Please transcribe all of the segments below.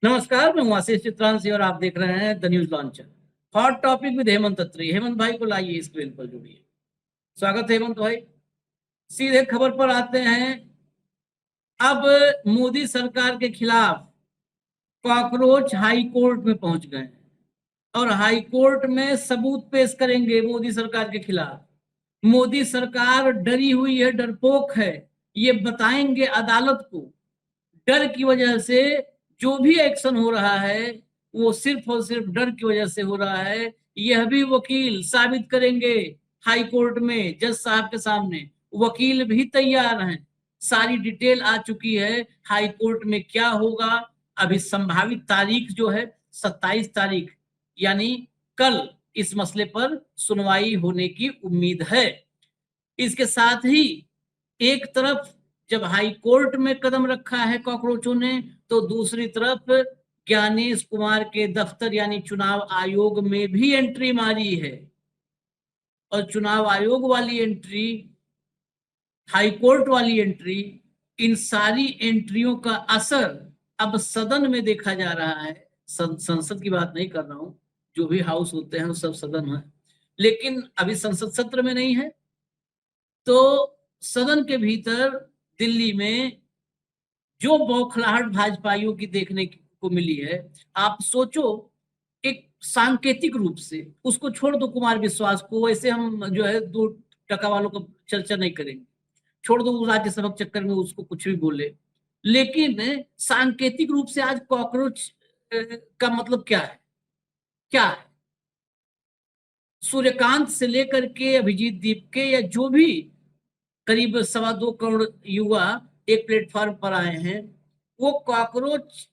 नमस्कार, मैं हूं आशीष चित्रांशी और आप देख रहे हैं the news launcher. Hot topic with Hemant Atri. Hemant भाई को लाइए स्क्रीन पर जुड़िए। स्वागत है हेमंत भाई। सीधे खबर पर आते हैं। अब मोदी सरकार के खिलाफ कॉकरोच हाई कोर्ट में पहुंच गए हैं और हाई कोर्ट में सबूत पेश करेंगे मोदी सरकार के खिलाफ। मोदी सरकार डरी हुई है, डरपोक है। ये बताएंगे अदालत को। डर की वजह से जो भी एक्शन हो रहा है वो सिर्फ और सिर्फ डर की वजह से हो रहा है। यह भी वकील साबित करेंगे हाई कोर्ट में जज साहब के सामने। वकील भी तैयार हैं। सारी डिटेल आ चुकी है। हाई कोर्ट में क्या होगा, अभी संभावित तारीख जो है 27 तारीख यानी कल इस मसले पर सुनवाई होने की उम्मीद है। इसके साथ ही एक तरफ जब हाई कोर्ट में कदम रखा है कॉकरोचों ने, तो दूसरी तरफ ज्ञानेश कुमार के दफ्तर यानी चुनाव आयोग में भी एंट्री मारी है। और चुनाव आयोग वाली एंट्री, हाई कोर्ट वाली एंट्री, इन सारी एंट्रियों का असर अब सदन में देखा जा रहा है। संसद की बात नहीं कर रहा हूं, जो भी हाउस होते हैं वो सब सदन है, लेकिन अभी संसद सत्र में नहीं है। तो सदन के भीतर दिल्ली में जो बौखलाहट भाजपाइयों की देखने को मिली है, आप सोचो। एक सांकेतिक रूप से उसको छोड़ दो, कुमार विश्वास को वैसे हम जो है 2 टका वालों को चर्चा नहीं करेंगे, छोड़ दो राज्यसभा के चक्कर में उसको कुछ भी बोले। लेकिन सांकेतिक रूप से आज कॉकरोच का मतलब क्या है? क्या है? सूर्यकांत से लेकर के अभिजीत दीप के या जो भी करीब 2.25 करोड़ युवा एक प्लेटफॉर्म पर आए हैं, वो कॉकरोच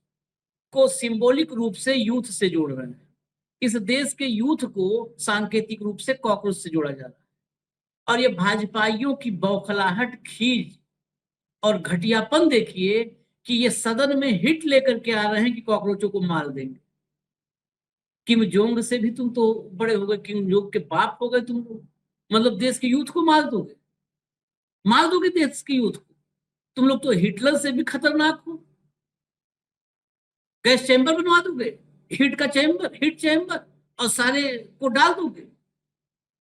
को सिंबॉलिक रूप से यूथ से जोड़ रहे हैं। इस देश के यूथ को सांकेतिक रूप से कॉकरोच से जोड़ा जा रहा है। और ये भाजपाइयों की बौखलाहट, खीज और घटियापन देखिए कि ये सदन में हिट लेकर के आ रहे हैं कि कॉकरोचों को मार देंगे। किम जोंग से भी तुम तो बड़े हो गए, किम जोंग के बाप हो गए तुम लोग। मतलब देश के यूथ को मार दोगे? मार दोगे देश के यूथ को? तुम लोग तो हिटलर से भी खतरनाक हो। गैस चैम्बर बनवा दोगे, हीट का चैम्बर, हीट चैम्बर, और सारे को डाल दोगे।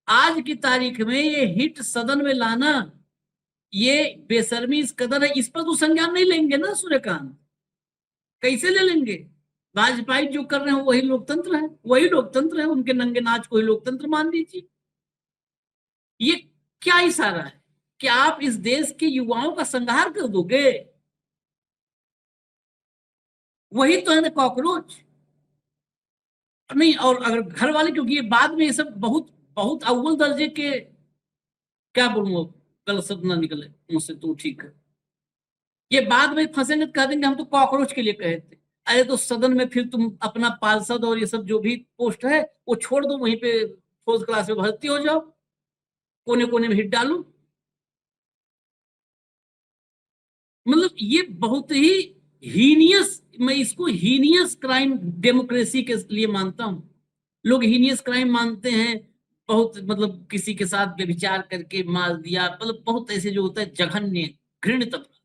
आज की तारीख में ये हिट सदन में लाना, ये बेशर्मी इस कदर है। इस पर तो संज्ञान नहीं लेंगे ना सूर्यकांत, कैसे ले लेंगे? भाजपा जो कर रहे हैं वही लोकतंत्र है, वही लोकतंत्र है। उनके नंगे नाच को ही लोकतंत्र मान लीजिए। ये क्या इशारा है कि आप इस देश के युवाओं का संहार कर दोगे? वही तो है ना कॉकरोच। नहीं, और अगर घर वाले, क्योंकि ये बाद में ये सब बहुत बहुत अव्वल दर्जे के, क्या बोलूं, गलत शब्द ना निकले मुझसे तो ठीक है। ये बाद में फंसेंगे तो कह देंगे हम तो कॉकरोच के लिए कहे थे। अरे तो सदन में फिर तुम अपना पार्षद और ये सब जो भी पोस्ट है वो छोड़ दो, वहीं पे फोर्थ क्लास में भर्ती हो जाओ, कोने कोने में हिट डालो। मतलब ये बहुत ही हीनियस, मैं इसको हीनियस क्राइम डेमोक्रेसी के लिए मानता हूं। लोग हीनियस क्राइम मानते हैं, बहुत मतलब किसी के साथ व्यभिचार करके मार दिया, मतलब बहुत ऐसे जो होता है जघन्य, घृणित अपराध।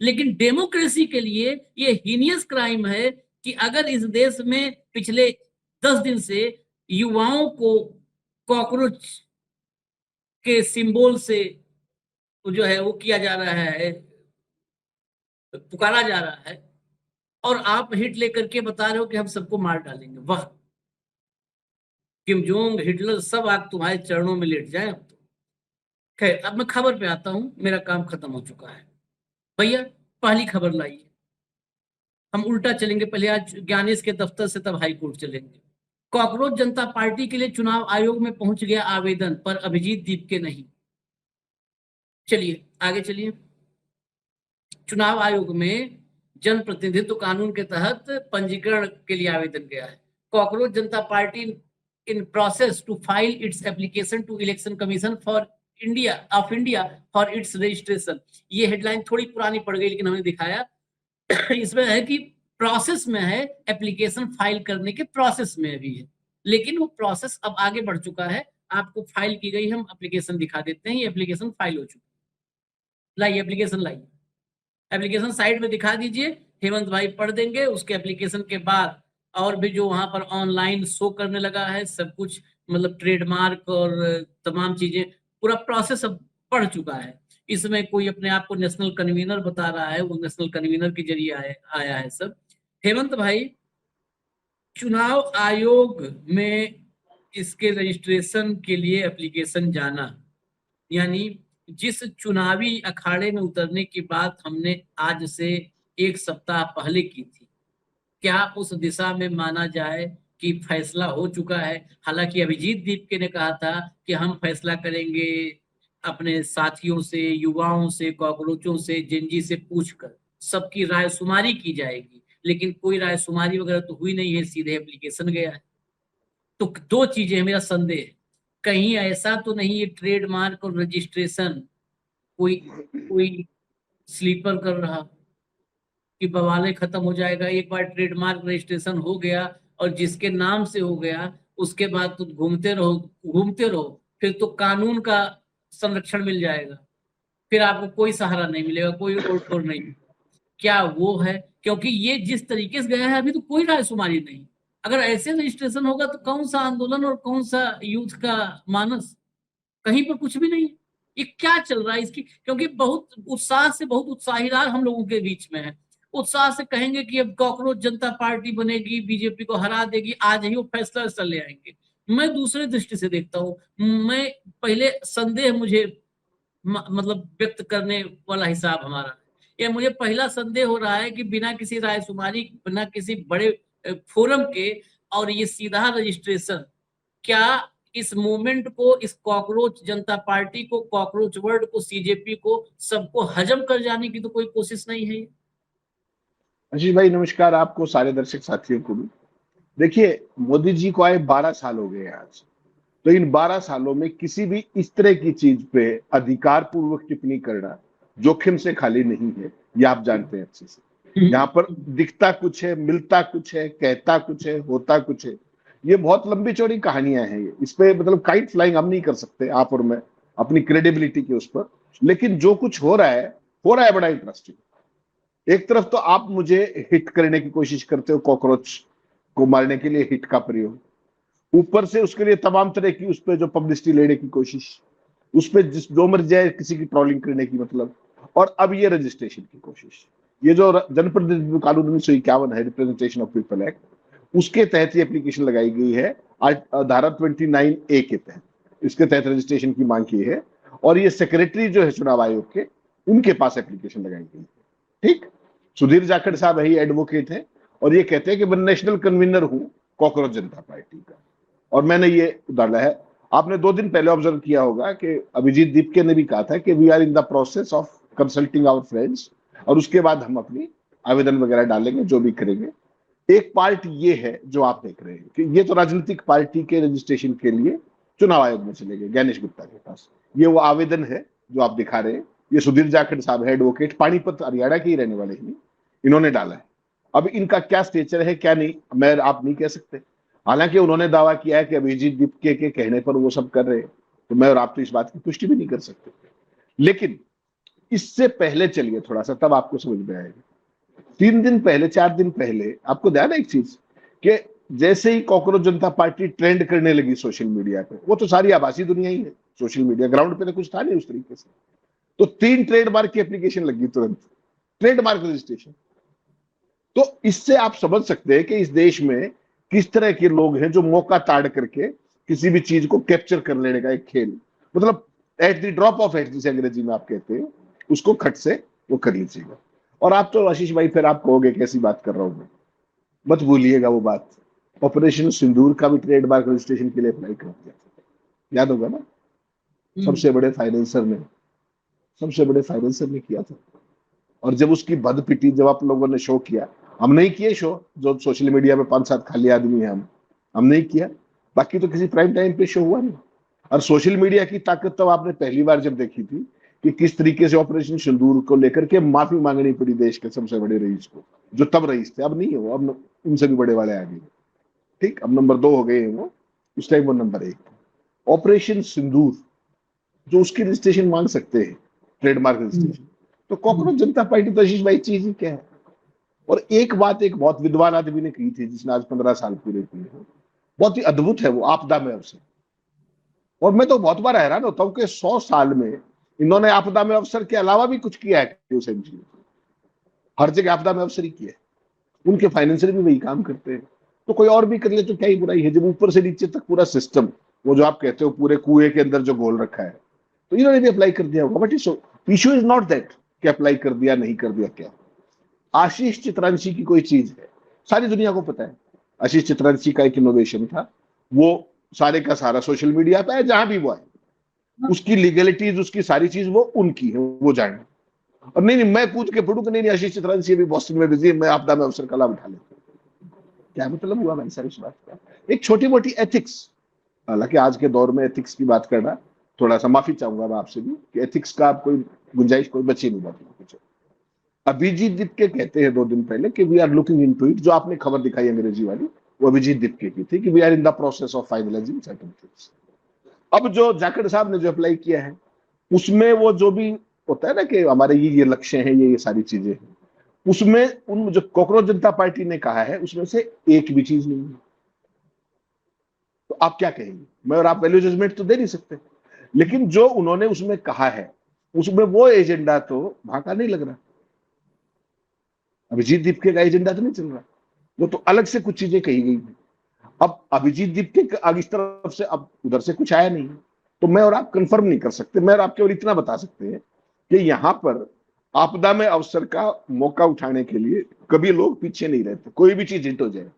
लेकिन डेमोक्रेसी के लिए ये हीनियस क्राइम है कि अगर इस देश में पिछले 10 दिन से युवाओं को कॉकरोच के सिंबल से जो है वो किया जा रहा है, पुकारा जा रहा है, और आप हिट लेकर के बता रहे हो कि हम सबको मार डालेंगे। वाह! किम जोंग, हिटलर सब आग तुम्हारे चरणों में लेट जाए अब तो। खैर, अब मैं खबर पे आता हूं, मेरा काम खत्म हो चुका है। भैया, पहली खबर लाइए। हम उल्टा चलेंगे, पहले आज ज्ञानेश के दफ्तर से तब हाई कोर्ट चलेंगे। कॉकरोच जनता पार्टी के लिए चुनाव आयोग में पहुंच गया आवेदन, पर अभिजीत दीप के नहीं। चलिए आगे चलिए। चुनाव आयोग में जन प्रतिनिधित्व कानून के तहत पंजीकरण के लिए आवेदन गया है। Cockroach Janta Party in process to file its application to Election Commission for India for its registration. ये हेडलाइन थोड़ी पुरानी पड़ गई, लेकिन हमने दिखाया इसमें है कि प्रोसेस में है, एप्लीकेशन फाइल करने के प्रोसेस में अभी है, लेकिन वो प्रोसेस अब आगे बढ़ चुका है। आपको फाइल की गई, हम एप्लीकेशन दिखा देते हैं। ये एप्लीकेशन फाइल हो चुकी है। लाइए एप्लीकेशन, लाइए एप्लीकेशन साइड में दिखा दीजिए। हेमंत भाई पढ़ देंगे, उसके एप्लीकेशन के बाद और भी जो वहां पर ऑनलाइन शो करने लगा है सब कुछ, मतलब ट्रेडमार्क और तमाम चीजें, पूरा प्रोसेस अब पढ़ चुका है। इसमें कोई अपने आप को नेशनल कन्वीनर बता रहा है, वो नेशनल कन्वीनर के जरिए आया है सब। हेमंत भाई, चुनाव आयोग में इसके रजिस्ट्रेशन के लिए एप्लीकेशन जाना, यानी जिस चुनावी अखाड़े में उतरने की बात हमने आज से 1 सप्ताह पहले की थी, क्या उस दिशा में माना जाए कि फैसला हो चुका है? हालांकि अभिजीत दीपके ने कहा था कि हम फैसला करेंगे अपने साथियों से, युवाओं से, कॉकरोचों से, जेनजी से पूछकर, सबकी राय शुमारी की जाएगी, लेकिन कोई राय शुमारी वगैरह तो हुई नहीं है, सीधे एप्लीकेशन गया है। तो दो चीजें मेरा संदेह है, कहीं ऐसा तो नहीं ये ट्रेडमार्क और रजिस्ट्रेशन कोई कोई स्लीपर कर रहा कि बवाले खत्म हो जाएगा, एक बार ट्रेडमार्क रजिस्ट्रेशन हो गया और जिसके नाम से हो गया उसके बाद तो घूमते रहो, फिर तो कानून का संरक्षण मिल जाएगा, फिर आपको कोई सहारा नहीं मिलेगा, कोई ओर ठोर नहीं। क्या वो है? क्योंकि ये जिस तरीके से गया है अभी तो कोई रायशुमारी नहीं। अगर ऐसे रजिस्ट्रेशन होगा तो कौन सा आंदोलन और कौन सा यूथ का मानस, कहीं पर कुछ भी नहीं। ये क्या चल रहा है इसकी? क्योंकि बहुत उत्साह से, बहुत उत्साहीदार हम लोगों के बीच में है, उत्साह से कहेंगे कि अब कॉकरोच जनता पार्टी बनेगी, बीजेपी को हरा देगी, आज ही वो फैसला वैसला ले आएंगे। मैं दूसरे दृष्टि से देखता हूँ। मैं पहले संदेह मुझे मतलब व्यक्त करने वाला हिसाब हमारा है। ये मुझे पहला संदेह हो रहा है कि बिना किसी रायशुमारी, बिना किसी बड़े फोरम के, और ये सीधा रजिस्ट्रेशन, क्या इस मूवमेंट को, इस कॉकरोच जनता पार्टी को, कॉकरोच वर्ड को, सीजेपी को, सबको हजम कर जाने की तो कोई कोशिश नहीं है? आशीष भाई नमस्कार, आपको, सारे दर्शक साथियों को भी। देखिए, मोदी जी को आए 12 साल हो गए आज। तो इन 12 सालों में किसी भी इस तरह की चीज पे अधिकार पूर्वक टिप्पणी करना जोखिम से खाली नहीं है, ये आप जानते हैं अच्छे से। यहाँ पर दिखता कुछ है, मिलता कुछ है, कहता कुछ है, होता कुछ है। ये बहुत लंबी चौड़ी कहानियां हैं। ये इस पे मतलब काइट फ्लाइंग हम नहीं कर सकते, आप और मैं, अपनी क्रेडिबिलिटी के उस पर। लेकिन जो कुछ हो रहा है बड़ा इंटरेस्टिंग। एक तरफ तो आप मुझे हिट करने की कोशिश करते हो, कॉकरोच को मारने के लिए हिट का प्रयोग, ऊपर से उसके लिए तमाम तरह की उस पर जो पब्लिसिटी लेने की कोशिश, उस पर जिस जो मर जाए किसी की ट्रोलिंग करने की मतलब, और अब ये रजिस्ट्रेशन की कोशिश। ये जो जनप्रतिनिधित्व कानून 1951 है, रिप्रेजेंटेशन ऑफ पीपल एक्ट, उसके तहत ये एप्लीकेशन लगाई गई है। धारा 29A के तहत इसके तहत रजिस्ट्रेशन की मांग की है, और ये सेक्रेटरी जो है चुनाव आयोग के, उनके पास एप्लीकेशन लगाई गई है। ठीक, सुधीर जाखड़ साहब है, एडवोकेट है, और ये कहते हैं कि मैं नेशनल कन्वीनर हूं कॉकरोच जनता पार्टी का, और मैंने ये डाला है। आपने 2 दिन पहले ऑब्जर्व किया होगा कि अभिजीत दीपके ने भी कहा था कि we are in the process of consulting our friends, और उसके बाद हम अपनी आवेदन वगैरह डालेंगे, जो भी करेंगे। एक पार्ट ये है जो आप देख रहे हैं कि ये तो राजनीतिक पार्टी के रजिस्ट्रेशन के लिए चुनाव आयोग में चले गए, ज्ञानेश गुप्ता के पास। ये वो आवेदन है जो आप दिखा रहे हैं। ये सुधीर जाखड़ साहब है, एडवोकेट, पानीपत हरियाणा के ही रहने वाले ही, इन्होंने डाला है। अब इनका क्या स्टेचर है क्या नहीं, मैं आप नहीं कह सकते। हालांकि उन्होंने दावा किया है कि अभिजीत दीपके के कहने पर वो सब कर रहे हैं, तो मैं और आप तो इस बात की पुष्टि भी नहीं कर सकते। लेकिन इससे पहले चलिए थोड़ा सा, तब आपको समझ में आएगा। 3 दिन पहले, 4 दिन पहले, आपको ध्यान है एक चीज कि जैसे ही कॉकरोच जनता पार्टी ट्रेंड करने लगी सोशल मीडिया पे, वो तो सारी आभासी दुनिया ही है, सोशल मीडिया ग्राउंड पे तो कुछ था नहीं उस तरीके से, तो 3 ट्रेडमार्क की एप्लीकेशन लगी तुरंत, ट्रेडमार्क रजिस्ट्रेशन। तो इससे आप समझ सकते हैं कि इस देश में किस तरह के लोग हैं जो मौका ताड़ करके किसी भी चीज को कैप्चर कर लेने का एक खेल, मतलब at the drop of at, जिसे अंग्रेजी में आप कहते हैं, उसको खट से वो कर लीजिएगा। और आप तो आशीष भाई फिर आप कहोगे कैसी बात कर रहा हूं मैं, मत भूलिएगा वो बात, ऑपरेशन सिंदूर का भी ट्रेडमार्क रजिस्ट्रेशन के लिए अप्लाई कर दिया था, याद होगा ना? सबसे बड़े फाइनेंसर ने किया था। और जब उसकी बद पिटी, जब आप लोगों ने शो किया, हम नहीं किए शो, जो सोशल मीडिया में 5-7 खाली आदमी हैं, हम नहीं किया, बाकी तो किसी प्राइम टाइम पे शो हुआ नहीं। और सोशल मीडिया की ताकत तो आपने पहली बार जब देखी थी कि किस तरीके से ऑपरेशन सिंदूर को लेकर के माफी मांगनी पड़ी देश के सबसे बड़े रईस को, जो तब रईस थे, अब नहीं है वो, अब उनसे भी बड़े वाले आ गए। ठीक, अब नंबर 2 हो गए हैं वो, उस टाइम वो नंबर 1 था। ऑपरेशन सिंदूर जो उसकी रजिस्ट्रेशन मांग सकते हैं, ट्रेडमार्क रजिस्ट्रेशन, तो कॉकरोच जनता पार्टी तो आशीष भाई चीज ही क्या है? और एक बात एक बहुत विद्वान आदमी ने की थी, जिसने आज 15 साल पूरे किए हैं, बहुत ही अद्भुत है वो, आपदा में अवसर। और मैं तो बहुत बार हैरान होता हूं कि 100 साल में इन्होंने आपदा में अवसर के अलावा भी कुछ किया है हुसैन जी? हर जगह आपदा में अवसर ही किया है। उनके फाइनेंशियल भी वही काम करते हैं, तो कोई और भी कर ले तो क्या ही बुराई है, जब ऊपर से नीचे तक पूरा सिस्टम, वो जो आप कहते हो पूरे कुएं के अंदर जो गोल रखा है, तो इन्होंने भी अप्लाई कर दिया होगा। But issue is not that कि अप्लाई कर दिया नहीं कर दिया। क्या आशीष चित्रांशी की कोई चीज है, सारी दुनिया को पता है। आशीष चित्रांशी का एक इनोवेशन था, वो सारे का सारा सोशल मीडिया पे है, जहां भी वो है उसकी लीगलिटीज, उसकी सारी चीज वो उनकी है, वो जाने। और नहीं नहीं मैं पूछ के पढ़ू कि नहीं आशीष चित्रांशी अभी बॉस्टन में बिजी है, मैं आपदा में अवसर का लाभ उठा लेता हूं। क्या मतलब हुआ भाई साहब इस बात का? एक छोटी मोटी एथिक्स, हालांकि आज के दौर में एथिक्स की बात करना थोड़ा सा, माफी चाहूंगा मैं आपसे भी कि एथिक्स का आप कोई गुंजाइश कोई बची नहीं बात कुछ। अभिजीत दिपके कहते हैं 2 दिन पहले कि we are looking into it, जो आपने खबर दिखाई अंग्रेजी वाली, वो अभिजीत दिपके की थी कि we are in the process of finalizing certain things. अब जो जाखड़ साहब ने जो अप्लाई किया है, उसमें वो जो भी होता है ना कि हमारे ये लक्ष्य हैं, ये सारी चीजें हैं, उसमें उन जो कॉकरोच जनता पार्टी ने कहा है उसमें से एक भी चीज नहीं है। तो आप क्या कहेंगे? मैं और आप वैल्यू जजमेंट तो दे नहीं सकते, लेकिन जो उन्होंने उसमें कहा है उसमें वो एजेंडा तो वहां का नहीं लग रहा। अभिजीत दीपके का एजेंडा तो नहीं चल रहा, वो तो अलग से कुछ चीजें कही गई हैं। अब अभिजीत दीपके आगे इस तरफ से, अब उधर से कुछ आया नहीं, तो मैं और आप कंफर्म नहीं कर सकते। मैं और आप केवल इतना बता सकते हैं कि यहां पर आपदा में अवसर का मौका उठाने के लिए कभी लोग पीछे नहीं रहते, कोई भी चीज हिट हो जाए।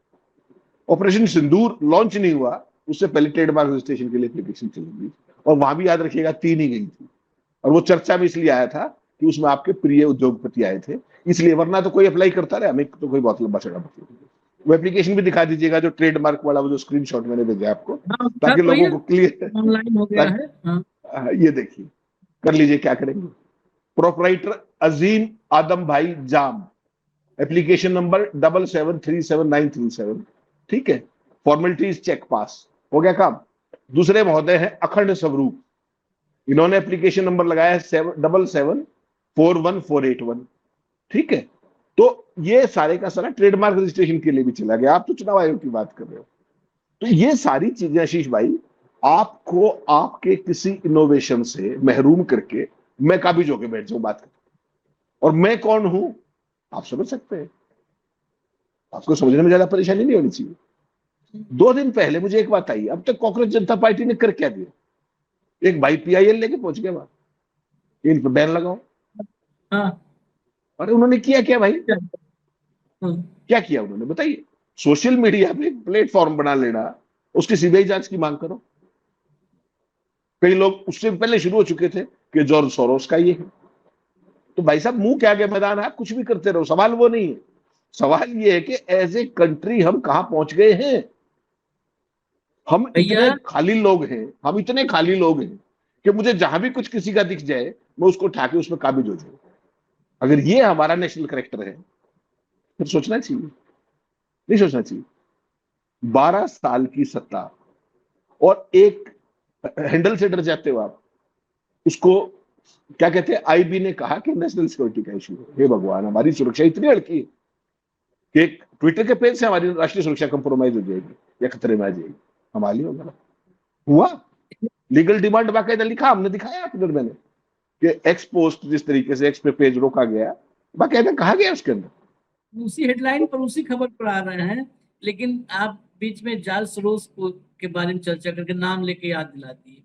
ऑपरेशन सिंदूर लॉन्च नहीं हुआ, उससे पहले ट्रेडमार्क रजिस्ट्रेशन के लिए एप्लीकेशन चलेगी, और वहां भी याद रखिएगा 3 ही गई थी, और वो चर्चा में इसलिए आया था कि उसमें आपके प्रिय उद्योगपति आए थे, इसलिए, वरना तो कोई अप्लाई करता रहे, हमें तो कोई बहुत लंबा चढ़ा मतलब। वो एप्लीकेशन भी दिखा दीजिएगा जो ट्रेडमार्क वाला, वो जो स्क्रीनशॉट मैंने भेजा आपको, हाँ, ताकि तो ये लोगों को क्लियर, ऑनलाइन हो गया है। हाँ। ये देखिए, कर लीजिए, क्या करेंगे। प्रोपराइटर अजीम आदम भाई जाम, एप्लीकेशन नंबर 77379337, ठीक है, फॉर्मेलिटीज चेक पास, हो गया काम। दूसरे महोदय हैं अखंड स्वरूप, इन्होंने एप्लीकेशन नंबर लगाया है 77414881, ठीक है। तो ये सारे का सारा ट्रेडमार्क रजिस्ट्रेशन के लिए भी चला गया। आप तो चुनाव आयोग की बात कर रहे हो, तो ये सारी चीजें आशीष भाई आपको आपके किसी इनोवेशन से महरूम करके मैं काबिज होकर बैठ जाऊं बात कर, और मैं कौन हूं आप समझ सकते हैं। आपको समझने में ज्यादा परेशानी नहीं होनी चाहिए। 2 दिन पहले मुझे एक बात आई, अब तक कांग्रेस जनता पार्टी ने कर क्या दिया? एक भाई PIL लेके पहुंच गया वहां, इन पर बैन लगाओ। हाँ। अरे उन्होंने किया क्या भाई? हाँ। क्या किया उन्होंने बताइए? सोशल मीडिया पे प्लेटफॉर्म बना लेना, उसकी CBI जांच की मांग करो। कई लोग उससे पहले शुरू हो चुके थे कि जॉर्ज सोरोस का ये है। तो भाई साहब मुंह के आगे मैदान है, आप कुछ भी करते रहो, सवाल वो नहीं है। सवाल ये है कि एज ए कंट्री हम कहां पहुंच गए हैं। हम भैया, इतने खाली लोग हैं, हम इतने खाली लोग हैं कि मुझे जहां भी कुछ किसी का दिख जाए मैं उसको उठा के उसमें काबिज हो जाऊं। अगर ये हमारा नेशनल करेक्टर है फिर सोचना चाहिए, नहीं सोचना चाहिए? 12 साल की सत्ता, और एक हैंडल से डर जाते हो आप, उसको क्या कहते हैं, IB ने कहा कि नेशनल सिक्योरिटी का इशू है। हे भगवान, हमारी सुरक्षा इतनी हल्की है कि एक ट्विटर के पेज से हमारी राष्ट्रीय सुरक्षा कंप्रोमाइज हो जाएगी या खतरे में आ जाएगी। हमारी होगा हुआ लीगल डिमांड बाकायदा लिखा, हमने दिखाया आपको मैंने कि एक्स पोस्ट जिस तरीके से एक्स पे पेज रोका गया, बाकायदा कहा गया उसके अंदर। उसी हेडलाइन पर उसी खबर पर आ रहे हैं, लेकिन आप बीच में जाल सरोस के बारे में चर्चा करके नाम लेके याद दिला दिए।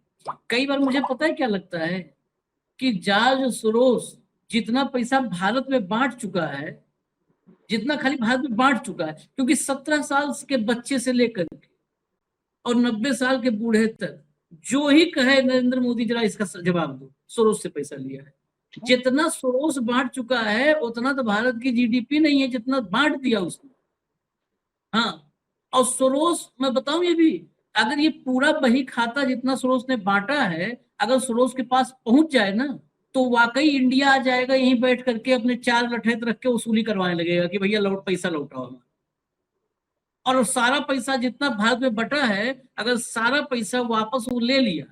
कई बार मुझे पता है क्या लगता है कि जाल सरोस जितना पैसा भारत में बांट चुका है, जितना खाली भारत में बांट चुका है, क्योंकि 17 साल के बच्चे से लेकर के और 90 साल के बूढ़े तक जो ही कहे नरेंद्र मोदी जरा इसका जवाब दो, सोरोस से पैसा लिया है। जितना सोरोस बांट चुका है उतना तो भारत की GDP नहीं है जितना बांट दिया उसने। हाँ, और सोरोस मैं बताऊं ये भी, अगर ये पूरा बही खाता जितना सोरोस ने बांटा है, अगर सोरोस के पास पहुंच जाए ना, तो वाकई इंडिया आ जाएगा, यहीं बैठ करके अपने 4 लठैत रख के वसूली करवाने लगेगा कि भैया पैसा लौटाओ हमारा। और सारा पैसा जितना भारत में बटा है, अगर सारा पैसा वापस वो ले लिया,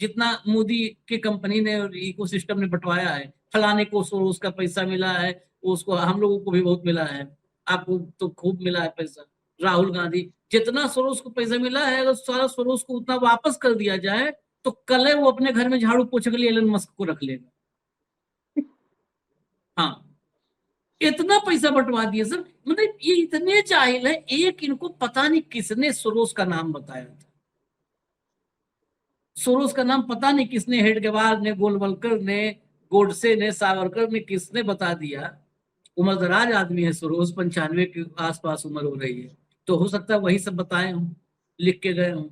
जितना मोदी के कंपनी ने और इकोसिस्टम ने बंटवाया है, फलाने को उसका पैसा मिला है, उसको हम लोगों को भी बहुत मिला है, आपको तो खूब मिला है पैसा। राहुल गांधी, जितना सोरोस को पैसा मिला है, अगर सारा सोरोस को उतना वापस कर दिया जाए तो कल है वो अपने घर में झाड़ू पोछे के लिए एलन मस्क को रख लेगा। हाँ, इतना पैसा बंटवा दिया सर। मतलब ये इतने जाहिल है, एक इनको पता नहीं किसने सोरोस का नाम बताया था। सोरोस का नाम पता नहीं किसने, हेडगेवार ने, गोलवलकर ने, गोडसे ने, सावरकर ने, किसने बता दिया। उम्र दराज आदमी है सोरोस, 95 के आसपास उम्र हो रही है, तो हो सकता है वही सब बताए हों, लिख के गए हों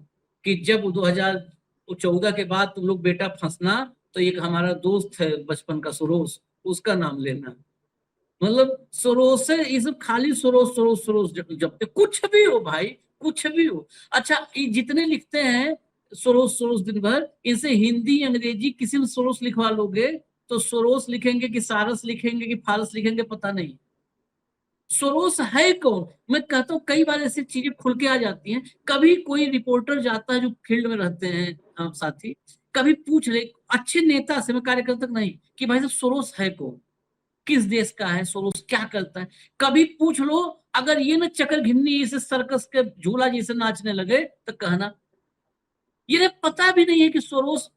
कि जब 2014 के बाद तुम लोग बेटा फंसना तो एक हमारा दोस्त है बचपन का सोरोस, उसका नाम लेना। मतलब सोरोस से ये सब खाली सोरोस सोरोस सोरोस जपते, कुछ भी हो भाई, कुछ भी हो। अच्छा, ये जितने लिखते हैं सोरोस सोरोस दिन भर, इनसे हिंदी अंग्रेजी किसी में सोरोस लिखवा लोगे तो सोरोस लिखेंगे कि सारस लिखेंगे कि फारस लिखेंगे पता नहीं। सोरोस है कौन? मैं कहता हूँ कई बार ऐसी चीजें खुल के आ जाती हैं। कभी कोई रिपोर्टर जाता है जो फील्ड में रहते हैं साथी, कभी पूछ ले अच्छे नेता से, मैं कार्यकर्ता नहीं, कि भाई साहब सोरोस है कौन, किस देश का है सोरोस, क्या करता है। कभी पूछ लो, अगर ये ना चक्कर घिन्नी इसे सर्कस के झूला जैसे नाचने लगे तो कहना ये पता भी नहीं है कि सोरोस,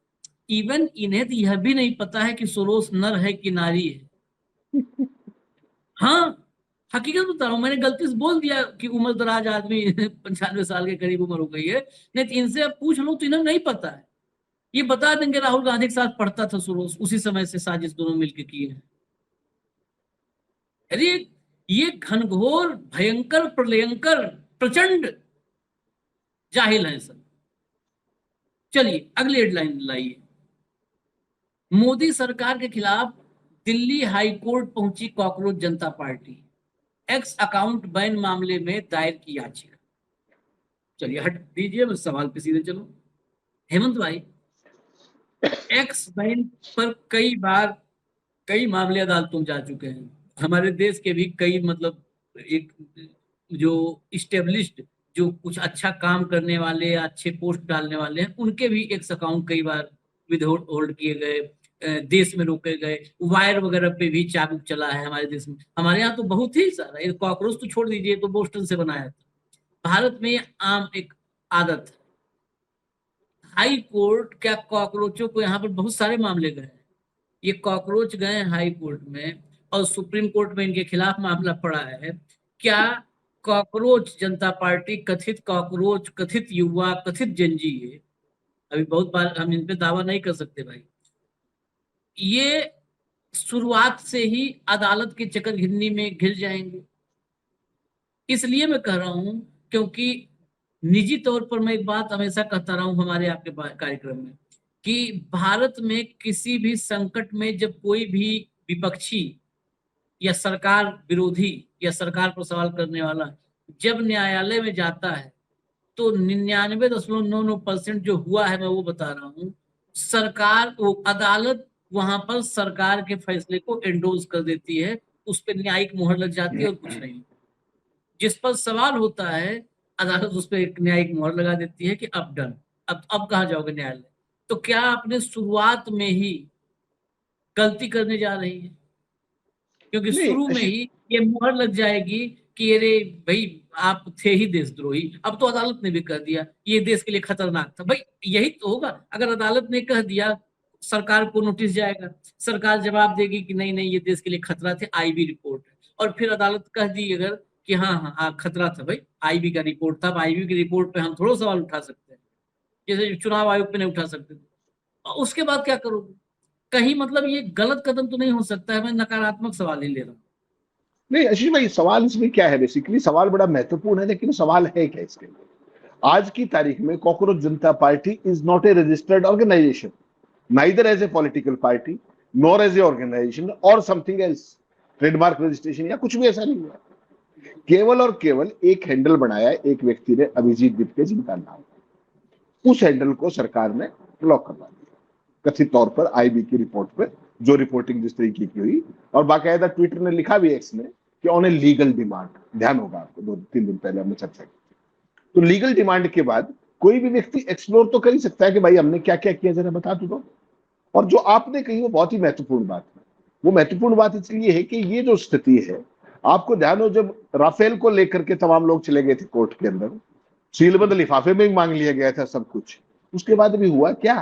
इवन इन्हें तो यह भी नहीं पता है कि सोरोस नर है कि नारी है। हाँ, हकीकत बता रहा हूं, मैंने गलती से बोल दिया कि उम्र दराज आदमी 95 साल के करीब उम्र हो गई है, नहीं तो इनसे अब पूछ लो तो इन्हें नहीं पता है। ये बता देंगे राहुल गांधी के साथ पढ़ता था सोरोस, उसी समय से साजिश दोनों मिलकर की है। अरे ये घनघोर भयंकर प्रलयंकर प्रचंड जाहिल है सब। चलिए अगली हेडलाइन लाइए। मोदी सरकार के खिलाफ दिल्ली हाई कोर्ट पहुंची cockroach Janta party, x account ban मामले में दायर की याचिका। चलिए हट दीजिए, मैं सवाल पे सीधे चलो। हेमंत भाई, एक्स बैन पर कई बार कई मामले अदालतों में जा चुके हैं। हमारे देश के भी कई, मतलब एक जो इस्टेब्लिश्ड, जो कुछ अच्छा काम करने वाले, अच्छे पोस्ट डालने वाले हैं, उनके भी एक अकाउंट कई बार विद होल्ड किए गए, देश में रोके गए। वायर वगैरह पे भी चाबुक चला है हमारे देश में। हमारे यहाँ तो बहुत ही सारा, ये कॉकरोच तो छोड़ दीजिए, तो बोस्टन से बनाया था। भारत में आम एक आदत है। हाई कोर्ट क्या कॉकरोचों को, यहाँ पर बहुत सारे मामले गए, ये कॉकरोच गए हाई कोर्ट में और सुप्रीम कोर्ट में इनके खिलाफ मामला पड़ा है। क्या कॉकरोच जनता पार्टी, कथित कॉकरोच, कथित युवा, कथित जंजी है, अभी बहुत बार हम इन पे दावा नहीं कर सकते भाई, ये शुरुआत से ही अदालत के चक्कर घिरनी में घिर जाएंगे। इसलिए मैं कह रहा हूं, क्योंकि निजी तौर पर मैं एक बात हमेशा कहता रहा हूं हमारे आपके कार्यक्रम में, कि भारत में किसी भी संकट में जब कोई भी विपक्षी या सरकार विरोधी या सरकार पर सवाल करने वाला जब न्यायालय में जाता है, तो 99.99% जो हुआ है मैं वो बता रहा हूँ, सरकार वो अदालत वहां पर सरकार के फैसले को एंडोर्स कर देती है, उस पर न्यायिक मुहर लग जाती है और कुछ नहीं। जिस पर सवाल होता है अदालत उस पर एक न्यायिक मुहर लगा देती है कि अब डन, अब कहाँ जाओगे न्यायालय। तो क्या आपने शुरुआत में ही गलती करने जा रही है, क्योंकि नहीं शुरू में ही ये मुहर लग जाएगी कि अरे भाई आप थे ही देशद्रोही। अब तो अदालत ने भी कह दिया ये देश के लिए खतरनाक था, भाई यही तो होगा। अगर अदालत ने कह दिया, सरकार को नोटिस जाएगा, सरकार जवाब देगी कि नहीं नहीं ये देश के लिए खतरा थे, आईबी रिपोर्ट है। और फिर अदालत कह दी अगर कि हाँ हाँ हाँ खतरा था भाई, आईबी का रिपोर्ट था, आईबी की रिपोर्ट पे हम थोड़ा सवाल उठा सकते हैं, जैसे चुनाव आयोग पे नहीं उठा सकते थे। और उसके बाद क्या करोगे? कहीं मतलब ये गलत कदम तो नहीं हो सकता है? मैं नकारात्मक सवाल ही ले रहा हूँ। नहीं आशीष भाई, सवाल इसमें क्या है? बेसिकली सवाल बड़ा महत्वपूर्ण है, लेकिन सवाल है क्या इसके लिए? आज की तारीख में Cockroach Janta Party is not a registered organization, neither as a political party nor as a organization और समथिंग एल्स, ट्रेडमार्क रजिस्ट्रेशन या कुछ भी ऐसा नहीं है। केवल और केवल एक हैंडल बनाया है एक व्यक्ति ने, अभिजीत वित्ते, जिनका नाम, उस हैंडल को सरकार ने ब्लॉक करवा दिया कथित तौर पर आईबी की रिपोर्ट पर, जो रिपोर्टिंग जिस तरीके की हुई। और बाकायदा ट्विटर ने लिखा भी एक्स में कि ऑन ए लीगल डिमांड, ध्यान होगा आपको, 2-3 दिन पहले हमने चर्चा की। तो लीगल डिमांड के बाद कोई भी व्यक्ति एक्सप्लोर तो कर ही सकता है कि भाई हमने क्या क्या किया, जरा बता दो। और जो आपने कही वो बहुत ही महत्वपूर्ण बात है। वो महत्वपूर्ण बात इसलिए है कि ये जो स्थिति है, आपको ध्यान हो जब राफेल को लेकर के तमाम लोग चले गए थे कोर्ट के अंदर, सीलबंद लिफाफे में ही मांग लिया गया था सब कुछ, उसके बाद भी हुआ क्या?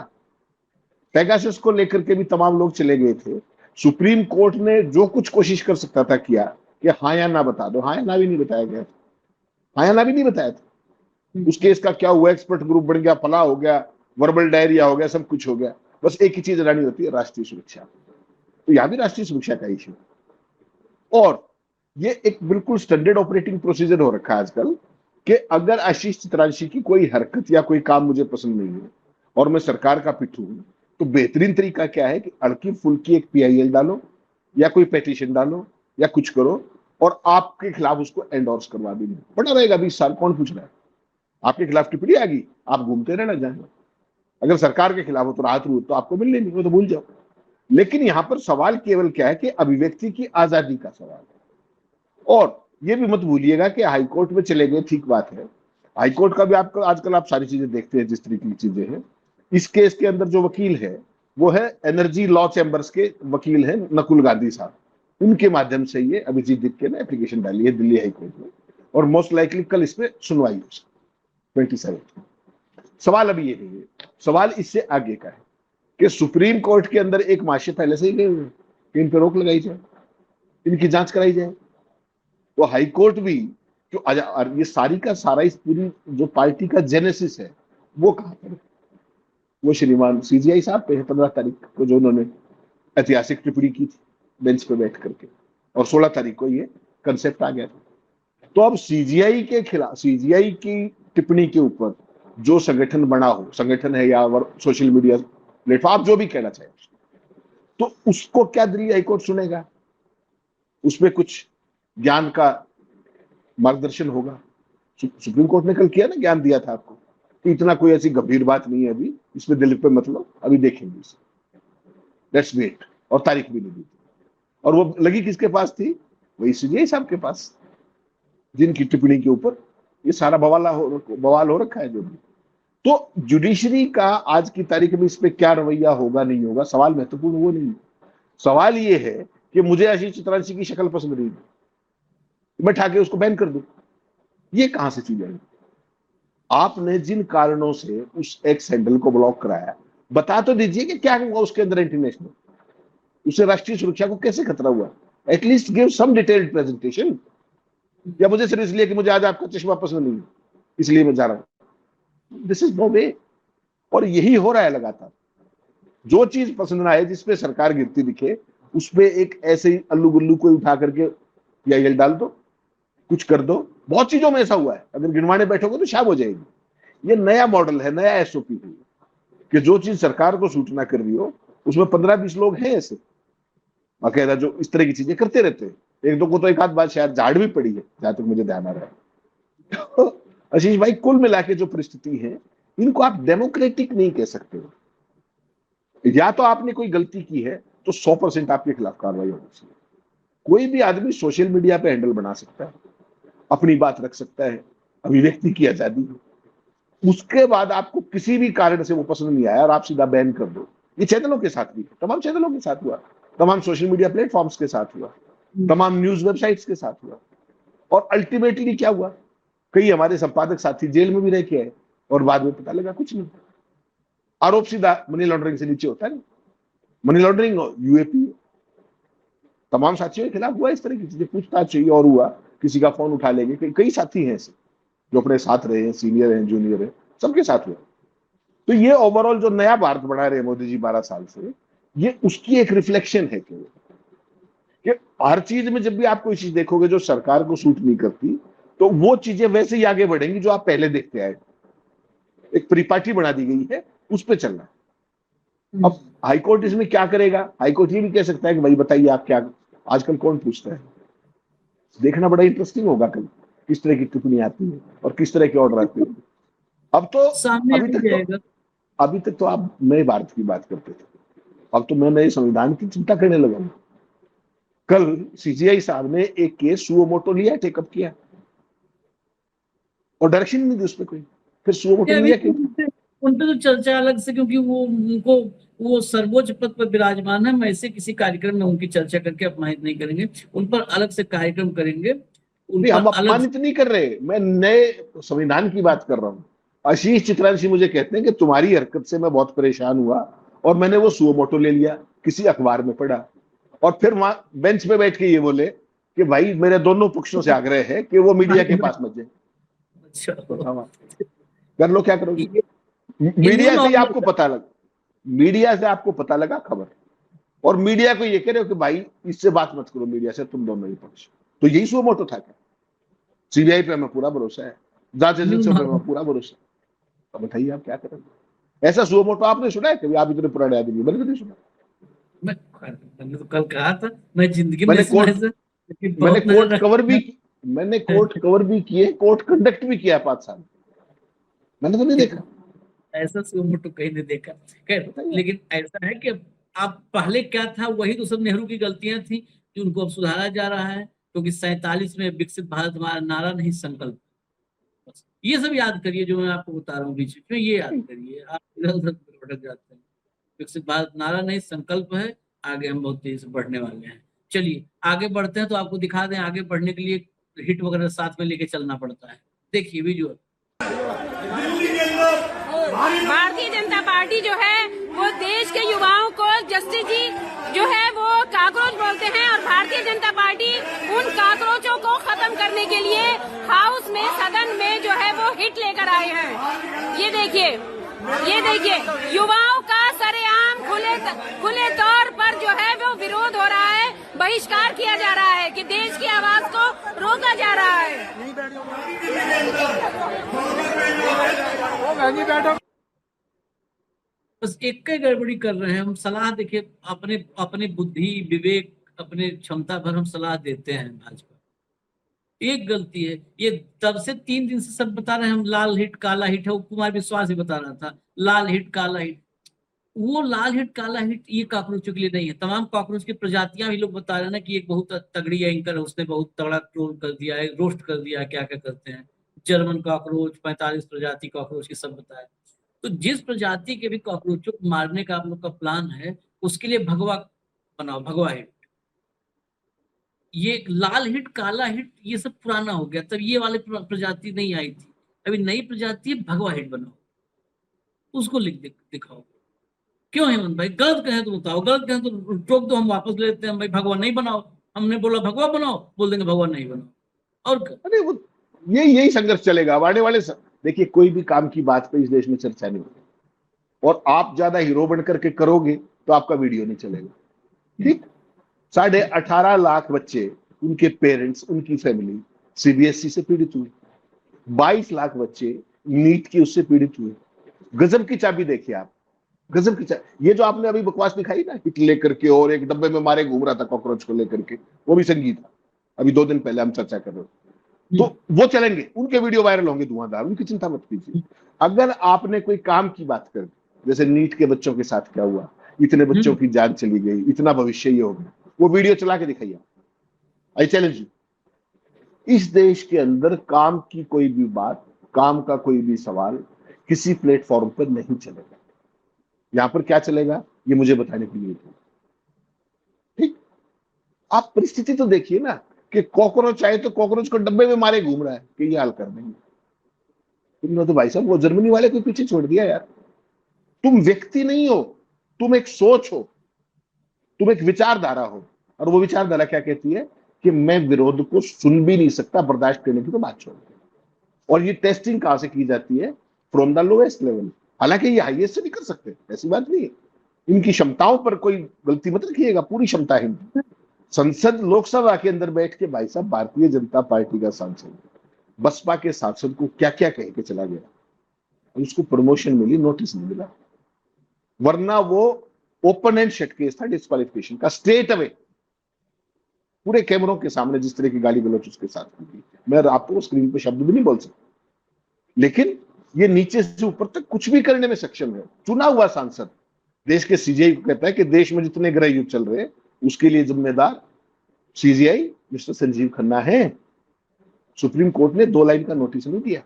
पेगासस को लेकर के भी तमाम लोग चले गए थे, सुप्रीम कोर्ट ने जो कुछ कोशिश कर सकता था किया कि हाँ या ना बता दो, हाँ या ना भी नहीं बताया गया, हाँ या ना भी नहीं बताया था। उस केस का क्या हुआ, एक्सपर्ट ग्रुप बन गया, फला हो गया, वर्बल डायरिया हो गया, सब कुछ हो गया, बस एक ही चीज रहनी होती है, राष्ट्रीय सुरक्षा। तो यहां भी राष्ट्रीय सुरक्षा का इश्यू, और ये एक बिल्कुल स्टैंडर्ड ऑपरेटिंग प्रोसीजर हो रखा है आजकल कि अगर आशीष चित्रांशी की कोई हरकत या कोई काम मुझे पसंद नहीं है और मैं सरकार का पिट्ठू हूं, तो बेहतरीन तरीका क्या है कि हल्की फुल्की एक पीआईएल डालो या कोई पेटिशन डालो या कुछ करो और आपके खिलाफ उसको एंडोर्स करवा देंगे, बड़ा रहेगा 20 साल, कौन पूछ रहा है? आपके खिलाफ टिप्पणी आ गई, आप घूमते रहना जाएंगे। अगर सरकार के खिलाफ हो तो राहत रूप तो आपको मिलने नहीं, वो तो भूल जाओ। लेकिन यहां पर सवाल केवल क्या है कि अभिव्यक्ति की आजादी का सवाल है। और ये भी मत भूलिएगा कि हाईकोर्ट में चले गए, ठीक बात है, हाईकोर्ट का भी आपको आजकल आप सारी चीजें देखते हैं जिस तरीके की चीजें हैं। इस केस के अंदर जो वकील है वो है एनर्जी लॉ चैम्बर्स के वकील हैं नकुल गांधी साहब, उनके माध्यम से ये अभिजीत दिक्के ने एप्लीकेशन डाली है दिल्ली हाईकोर्ट में, और मोस्ट लाइकली कल इस पे सुनवाई हो 27। सवाल अभी ये नहीं है, सवाल इससे आगे का है कि सुप्रीम कोर्ट के अंदर एक माशे पहले से ही गए हुए हैं कि इन पर रोक लगाई जाए, इनकी जांच कराई जाए। तो हाईकोर्ट भी जो ये सारी का सारा इस पूरी जो पार्टी का जेनेसिस है वो कहां पर है? वो श्रीमान सीजीआई साहब पे है 15 तारीख को, जो उन्होंने ऐतिहासिक टिप्पणी की थी बेंच पे बैठ करके, और 16 तारीख को ये कंसेप्ट आ गया था। तो अब सीजीआई के खिलाफ, सीजीआई की टिप्पणी के ऊपर जो संगठन बना हो, संगठन है या सोशल मीडिया प्लेटफॉर्म, आप जो भी कहना चाहे, तो उसको क्या दिल्ली हाईकोर्ट सुनेगा? उसमें कुछ ज्ञान का मार्गदर्शन होगा। सुप्रीम कोर्ट ने कल किया ना, ज्ञान दिया था आपको कि इतना कोई ऐसी गंभीर बात नहीं है, अभी इसमें दिल पे मत लो, अभी देखेंगे इसे, लेट्स वेट, और तारीख भी नहीं दी थी। और वो लगी किसके पास थी? वही सीजीआई साहब के पास, जिनकी टिप्पणी के ऊपर ये सारा बवाल हो रखा है जो भी। तो जुडिशरी का आज की तारीख में इस पे क्या रवैया होगा नहीं होगा, सवाल महत्वपूर्ण वो नहीं, सवाल ये है कि मुझे आशीष चित्रांशी की शक्ल पसंद नहीं, मैं ठाके उसको बैन कर दूं, ये कहां से चीज आई? आपने जिन कारणों से उस एक्स हैंडल को ब्लॉक कराया, बता तो दीजिए कि क्या हुआ उसके अंदर इंटरनेशनल, उससे राष्ट्रीय सुरक्षा को कैसे खतरा हुआ? At least give some detailed presentation. या मुझे सिर्फ इसलिए कि मुझे आज आपका चश्मा पसंद नहीं इसलिए मैं जा रहा हूं, दिस इज नो वे। और यही हो रहा है लगातार, जो चीज पसंद ना आए, जिसपे सरकार गिरती दिखे, उसपे एक ऐसे ही अल्लू गुल्लू कोई उठा करके या ये डाल दो, कुछ कर दो। बहुत चीजों में ऐसा हुआ है, अगर गिनवाने बैठोगे तो शाम हो जाएगी। ये नया मॉडल है, नया एसओपी है कि जो चीज सरकार को सूचना कर रही हो उसमें 15-20 लोग हैं ऐसे बाकायदा जो इस तरह की चीजें करते रहते हैं। एक दो को तो एक आध बात शायद झाड़ भी पड़ी है, जहां तक मुझे ध्यान आ रहा है। तो आशीष भाई, कुल मिला के जो परिस्थिति है, इनको आप डेमोक्रेटिक नहीं कह सकते हो। या तो आपने कोई गलती की है तो 100% आपके खिलाफ कार्रवाई होनी चाहिए। कोई भी आदमी सोशल मीडिया पे हैंडल बना सकता है, अपनी बात रख सकता है, अभिव्यक्ति की आजादी है। उसके बाद आपको किसी भी कारण से वो पसंद नहीं आया और आप सीधा बैन कर दो। ये चैनलों के साथ भी, तमाम चैनलों के साथ हुआ, तमाम सोशल मीडिया प्लेटफॉर्म्स के साथ हुआ, तमाम न्यूज वेबसाइट्स के साथ हुआ। और अल्टीमेटली क्या हुआ? कई हमारे संपादक साथी जेल में भी रह के आए और बाद में पता लगा कुछ नहीं। आरोप सीधा मनी लॉन्ड्रिंग से नीचे होता है, मनी लॉन्ड्रिंग यूएपी, तमाम साथियों के खिलाफ हुआ इस तरह की चीजें, पूछताछ चाहिए और हुआ, किसी का फोन उठा लेंगे। कई साथी हैं ऐसे जो अपने साथ रहे हैं, सीनियर हैं, जूनियर हैं, सबके साथ हुआ। तो ये ओवरऑल जो नया भारत बना रहे हैं मोदी जी 12 साल से, ये उसकी एक रिफ्लेक्शन है कि हर चीज में जब भी आप कोई चीज देखोगे जो सरकार को सूट नहीं करती, तो वो चीजें वैसे ही आगे बढ़ेंगी जो आप पहले देखते आए। एक परिपाटी बना दी गई है, उस पर चलना। अब हाईकोर्ट इसमें क्या करेगा? हाईकोर्ट ये भी कह सकता है कि भाई बताइए आप क्या, आजकल कौन पूछता है। देखना बड़ा इंटरेस्टिंग होगा कल किस तरह की टिप्पणी आती है और किस तरह के ऑर्डर आते हैं। अब तो सामने अभी तक तो आप नए भारत की बात करते थे, अब तो मैं नए संविधान की चिंता करने लगा हूं। कल सीजीआई साहब ने एक केस सुओ मोटो लिया, टेकअप किया और डायरेक्शन नहीं दी उस पर कोई, फिर सुओ मोटो लिया क्यों? उन पे तो चर्चा अलग से, क्योंकि वो सर्वोच्च पद पर विराजमान है। हम ऐसे किसी कार्यक्रम में उनकी चर्चा करके अपमानित नहीं करेंगे, उन पर अलग से कार्यक्रम करेंगे, उन नहीं, पर हम अलग। अपमानित नहीं कर रहे, मैं नए संविधान की बात कर रहा हूँ। आशीष चित्रांशी मुझे कहते हैं कि तुम्हारी हरकत से मैं बहुत परेशान हुआ और मैंने वो सुओ मोटो ले लिया, किसी अखबार में पढ़ा, और फिर वहां बेंच पे बैठ के ये बोले कि भाई मेरे दोनों पक्षों से आग्रह है कि वो मीडिया के पास मत जाए। अच्छा, बताओ आप, कर लो क्या करोगे। ये न्यू मीडिया से ही नॉर्मल। आपको पता लगा, मीडिया से आपको पता लगा खबर, और मीडिया को ये कह रहे हो कि भाई इससे बात मत करो, मीडिया से, तुम दोनों ही पक्ष। तो यही सुओ मोटो था क्या? सीबीआई पे हमें पूरा भरोसा है, जांच न्यू एजेंसियों पे हमें नॉर्मल। पूरा भरोसा है। अब बताइए आप क्या करेंगे? ऐसा सुओ मोटो आपने सुना है कभी? आप इतने पुराने आदमी, मैंने तो नहीं सुना। मैंने तो कल कहा था, मैं जिंदगी में मैंने नहीं सुना कोर्ट ऐसा, लेकिन मैंने बहुत नजर कोर्ट कवर भी रखना। मैंने कोर्ट कवर भी किए, कोर्ट कंडक्ट भी किया 5 साल, मैंने तो नहीं देखा। ऐसा सुमोटो कहीं नहीं देखा। खैर, बताइए। लेकिन ऐसा है कि अब पहले क्या था, वही तो सब नेहरू की गलतियां थी, कि उनको अब सुधारा जा रहा है, क्योंकि 47 में विकसित भारत हमारा नारा नहीं, संकल्प। बस ये सब याद करिए जो मैं आपको बता रहा हूँ, बीच में ये याद करिए, आप इधर उधर भटक जाते हैं। विकसित भारत नारा नहीं, संकल्प है। आगे हम बहुत तेजी से बढ़ने वाले हैं। चलिए आगे बढ़ते हैं, तो आपको दिखा दें, आगे बढ़ने के लिए हिट वगैरह साथ में लेके चलना पड़ता है। देखिए विजुअल। भारतीय जनता पार्टी जो है वो देश के युवाओं को जस्टिस जी जो है वो काकरोच बोलते हैं, और भारतीय जनता पार्टी उन काकरोचों को खत्म करने के लिए हाउस में, सदन में जो है वो हिट लेकर आए हैं। ये देखिए युवाओं का सरेआम खुले तौर पर जो है वो विरोध हो रहा है, बहिष्कार किया जा रहा है, कि देश की आवाज को रोका जा रहा है। बस एक ही गड़बड़ी कर रहे हैं हम। सलाह देखिए, अपने अपने बुद्धि विवेक अपने क्षमता भर हम सलाह देते हैं भाजपा। एक गलती है, ये तब से 3 दिन से सब बता रहे हैं हम, लाल हिट काला हिट है। वो कुमार विश्वास ही बता रहा था लाल हिट काला हिट। वो लाल हिट काला हिट ये कॉकरोचों के लिए नहीं है, तमाम कॉकरोच की प्रजातियां भी लोग बता रहे हैं ना, कि एक बहुत तगड़ी एंकर है, उसने बहुत तगड़ा ट्रोल कर दिया है, रोस्ट कर दिया है, क्या क्या करते हैं। जर्मन कॉकरोच, 45 प्रजाति कॉकरोच की सब बताया। तो जिस प्रजाति के भी कॉकरोचों को मारने का आप लोग का प्लान है, उसके लिए भगवा बनाओ, भगवा हिट। ये लाल हिट काला हिट ये सब पुराना हो गया, तब ये वाले प्रजाति नहीं आई थी। अभी नई प्रजाति है, भगवा हिट बनाओ, उसको दिखाओ। क्यों हेमंत भाई? गलत कहे तो बताओ, गलत कहे तो टोक दो, हम वापस ले लेते हैं। भाई भगवान नहीं बनाओ, हमने बोला भगवान बनाओ, बोल देंगे भगवान नहीं बनाओ। और अरे वो यही संघर्ष चलेगा अब आने वाले देखिए, कोई भी काम की बात पे इस देश में चर्चा नहीं होगी, और आप ज्यादा हीरो बन करके करोगे तो आपका वीडियो नहीं चलेगा। ठीक, 18.5 लाख बच्चे, उनके पेरेंट्स, उनकी फैमिली सीबीएसई से पीड़ित हुए, 22 लाख बच्चे नीट की उससे पीड़ित हुए। गजब की चाबी देखिए आप, गजब की चाबी। ये जो आपने अभी बकवास दिखाई ना, हिट लेकर के और एक डब्बे में मारे घूम रहा था कॉकरोच को लेकर के, वो भी संगीत था, अभी 2 दिन पहले हम चर्चा कर रहे हो। तो वो चलेंगे, उनके वीडियो वायरल होंगे धुआंधार, उनकी चिंता मत कीजिए। अगर आपने कोई काम की बात कर, जैसे नीट के बच्चों के साथ क्या हुआ, इतने बच्चों की जान चली गई, इतना भविष्य ये हो गया, वो वीडियो चला के दिखाइए। I challenge you. इस देश के अंदर काम की कोई भी बात, काम का कोई भी सवाल किसी प्लेटफॉर्म पर नहीं चलेगा। यहां पर क्या चलेगा ये मुझे बताने के लिए। ठीक, आप परिस्थिति तो देखिए ना, कि कॉकरोच आए तो कॉकरोच को डब्बे में मारे घूम रहा है कि ये हाल कर देंगे। तुमने तो भाई साहब वो जर्मनी वाले को पीछे छोड़ दिया यार। तुम व्यक्ति नहीं हो, तुम एक सोच हो, तुम एक विचारधारा हो, और वो विचारधारा क्या कहती है कि मैं विरोध को सुन भी नहीं सकता, बर्दाश्त करने की तो बात छोड़। और ये टेस्टिंग कहां से की जाती है? From the lowest level. हालांकि ये हाईएस्ट से नहीं कर सकते, ऐसी बात नहीं है, इनकी क्षमताओं पर कोई गलती मत रखिएगा, पूरी क्षमता है इनकी। संसद लोकसभा के अंदर बैठ के भाई साहब भारतीय जनता पार्टी का सांसद बसपा के सांसद को क्या क्या कह के चला गया, उसको प्रमोशन मिली, नोटिस नहीं मिला, वरना वो ओपन एंड शट केस था डिस्क्वालिफिकेशन का, स्ट्रेट अवे पूरे कैमरों के सामने जिस तरह की गाली गलौच उसके साथ की। मैं आपको स्क्रीन पे शब्द भी नहीं बोल सकता, लेकिन ये नीचे से ऊपर तक कुछ भी करने में सक्षम है। चुना हुआ सांसद देश के सीजीआई को कहता है कि देश में जितने गृह युद्ध चल रहे हैं उसके लिए जिम्मेदार सीजीआई मिस्टर संजीव खन्ना है। सुप्रीम कोर्ट ने 2 लाइन का नोटिस नहीं दिया।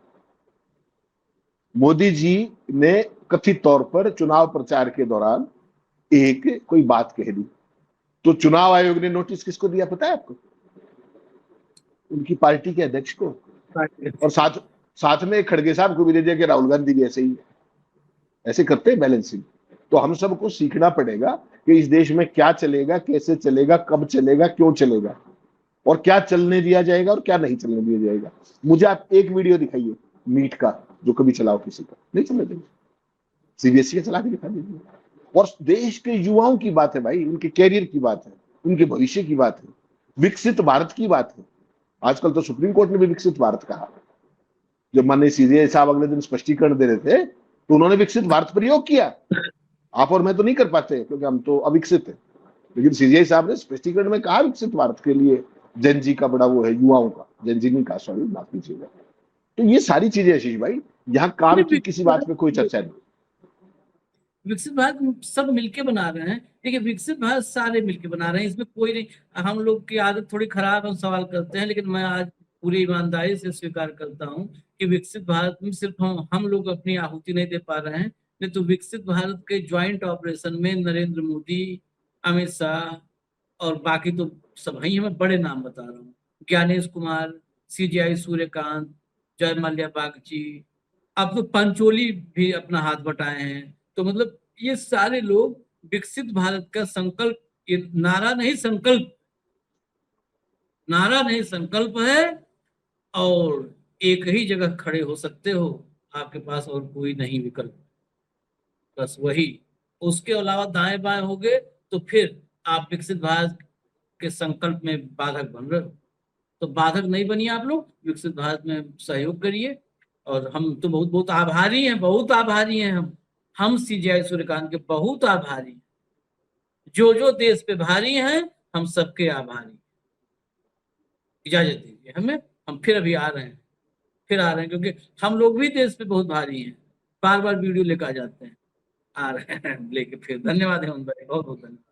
मोदी जी ने कथित तौर पर चुनाव प्रचार के दौरान एक कोई बात कह दी, तो चुनाव आयोग ने नोटिस किसको दिया पता है आपको? उनकी पार्टी के अध्यक्ष को, और साथ में खड़गे साहब को भी दे दिया कि राहुल गांधी भी ऐसे ही ऐसे करते हैं बैलेंसिंग। तो हम सबको सीखना पड़ेगा कि इस देश में क्या चलेगा, कैसे चलेगा, कब चलेगा, क्यों चलेगा, और क्या चलने दिया जाएगा और क्या नहीं चलने दिया जाएगा। मुझे आप एक वीडियो दिखाइए नीट का, जो कभी चलाओ किसी का, नहीं चलने देंगे। सीबीएसई का चला के दिखा दीजिए। और देश के युवाओं की बात है भाई, उनके कैरियर की बात है, उनके भविष्य की बात है, विकसित भारत की बात है। आजकल तो सुप्रीम कोर्ट ने भी विकसित भारत कहा। जब माननीय सीजे साहब अगले दिन स्पष्टीकरण दे रहे थे तो उन्होंने विकसित भारत प्रयोग किया। आप और मैं तो नहीं कर पाते क्योंकि हम तो अविकसित है, लेकिन सीजीआई साहब ने स्पष्टीकरण में कहा विकसित भारत के लिए जन जी का बड़ा वो है, युवाओं का, जन जी नहीं कहा, सॉरी माफ कीजिएगा। तो ये सारी चीजें आशीष भाई, यहाँ काम की किसी बात पे कोई चर्चा नहीं। विकसित भारत सब मिलके बना रहे हैं, देखिए विकसित भारत सारे मिलके बना रहे हैं, इसमें कोई नहीं। हम लोग की आदत थोड़ी खराब, हम सवाल करते हैं, लेकिन मैं आज पूरी ईमानदारी से स्वीकार करता हूं कि विकसित भारत में सिर्फ हम लोग अपनी आहुति नहीं दे पा रहे हैं, नहीं तो विकसित भारत के ज्वाइंट ऑपरेशन में नरेंद्र मोदी, अमित शाह और बाकी तो सब ही, मैं बड़े नाम बता रहा हूँ, ज्ञानेश कुमार, सीजीआई सूर्यकांत, जय माल्या बागची, अब तो पंचोली भी अपना हाथ बटाए हैं। तो मतलब ये सारे लोग विकसित भारत का संकल्प, ये नारा नहीं संकल्प, नारा नहीं संकल्प है, और एक ही जगह खड़े हो सकते हो, आपके पास और कोई नहीं विकल्प, बस वही। उसके अलावा दाएं बाएं हो गए तो फिर आप विकसित भारत के संकल्प में बाधक बन रहे हो। तो बाधक नहीं बनिए आप लोग, विकसित भारत में सहयोग करिए। और हम तो बहुत बहुत आभारी हैं, बहुत आभारी हैं हम सीजीआई सूर्यकांत के बहुत आभारी हैं। जो देश पे भारी हैं, हम सबके आभारी। इजाजत दीजिए हमें, हम फिर अभी आ रहे हैं, क्योंकि हम लोग भी देश पे बहुत भारी हैं, बार बार वीडियो लेकर आ जाते हैं, आ रहे हैं लेके फिर। धन्यवाद हेमंत भाई, बहुत बहुत धन्यवाद।